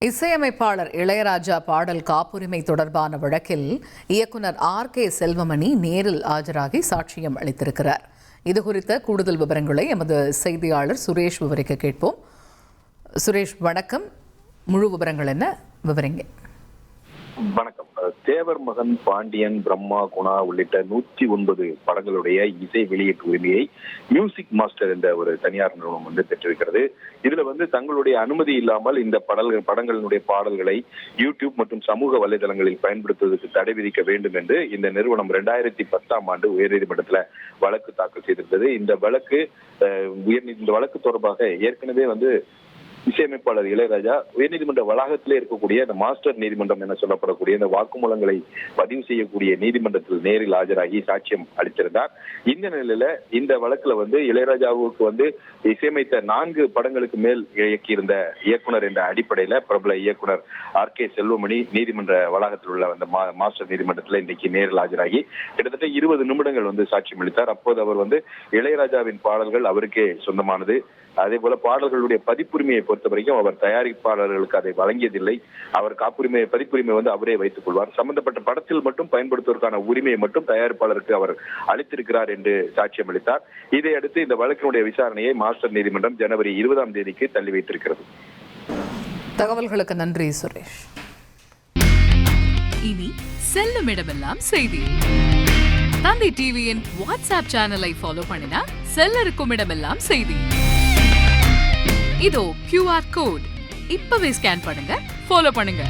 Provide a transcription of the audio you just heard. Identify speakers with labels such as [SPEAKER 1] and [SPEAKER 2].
[SPEAKER 1] இசையமைப்பாளர் இளையராஜா பாடல் காப்புரிமை தொடர்பான வழக்கில் இயக்குனர் R.K. செல்வமணி நேரில் ஆஜராகி சாட்சியம் அளித்திருக்கிறார். இதுகுறித்த கூடுதல் விவரங்களை எமது செய்தியாளர் சுரேஷ் விவரிக்க கேட்போம். சுரேஷ், வணக்கம். முழு விவரங்கள் என்ன, விவரிங்க.
[SPEAKER 2] வணக்கம். தேவர் மகன், பாண்டியன், பிரம்மா, குணா உள்ளிட்ட 109 படங்களுடைய இசை வெளியீட்டு உரிமையை மியூசிக் மாஸ்டர் என்ற ஒரு தனியார் நிறுவனம் பெற்றிருக்கிறது. இதுல தங்களுடைய அனுமதி இல்லாமல் இந்த படங்களுடைய பாடல்களை யூடியூப் மற்றும் சமூக வலைதளங்களில் பயன்படுத்துவதற்கு தடை விதிக்க வேண்டும் என்று இந்த நிறுவனம் 2010ஆம் ஆண்டு உயர்நீதிமன்றத்துல வழக்கு தாக்கல் செய்திருந்தது. இந்த வழக்கு தொடர்பாக ஏற்கனவே இசையமைப்பாளர் இளையராஜா உயர்நீதிமன்ற வளாகத்திலே இருக்கக்கூடிய இந்த மாஸ்டர் நீதிமன்றம் என சொல்லப்படக்கூடிய இந்த வாக்குமூலங்களை பதிவு செய்யக்கூடிய நீதிமன்றத்தில் நேரில் ஆஜராகி சாட்சியம் அளித்திருந்தார். இந்த நிலையில இந்த வழக்குல இளையராஜாவுக்கு இசையமைத்த 4 படங்களுக்கு மேல் இயக்கியிருந்த இயக்குனர் என்ற அடிப்படையில பிரபல இயக்குனர் R.K. செல்வமணி நீதிமன்ற வளாகத்தில் உள்ள அந்த மாஸ்டர் நீதிமன்றத்தில் இன்றைக்கு நேரில் ஆஜராகி கிட்டத்தட்ட 20 நிமிடங்கள் சாட்சியம் அளித்தார். அப்போது அவர் இளையராஜாவின் பாடல்கள் அவருக்கே சொந்தமானது, அதே போல பாடல்களுடைய பதிப்புரிமையை பொறுத்த வரைக்கும் அவர் தயாரிப்பாளர்களுக்கு அதை வழங்கியதில்லை. அவர் பதிப்புரிமை அவரே வைத்துக் கொள்வார். சம்பந்தப்பட்ட படத்தில் மட்டும் பயன்படுத்துவதற்கான உரிமையை மட்டும் தயாரிப்பாளருக்கு அவர் அளித்திருக்கிறார் என்று சாட்சியம் அளித்தார். இதையடுத்து இந்த வழக்கினுடைய விசாரணையை மாஸ்டர் நீதிமன்றம் ஜனவரி 20ஆம் தேதிக்கு தள்ளி வைத்திருக்கிறது.
[SPEAKER 1] தகவல்களுக்கு நன்றி சுரேஷ்.
[SPEAKER 3] இனி செல்லும் இடமெல்லாம் செய்தி. தந்தை டிவியின் வாட்ஸ்அப் சேனலை ஃபாலோ பண்ணினா செல்லருக்கும் இடமெல்லாம் செய்தி. இதோ QR கோட் இப்பவே ஸ்கேன் பண்ணுங்க, ஃபாலோ பண்ணுங்க.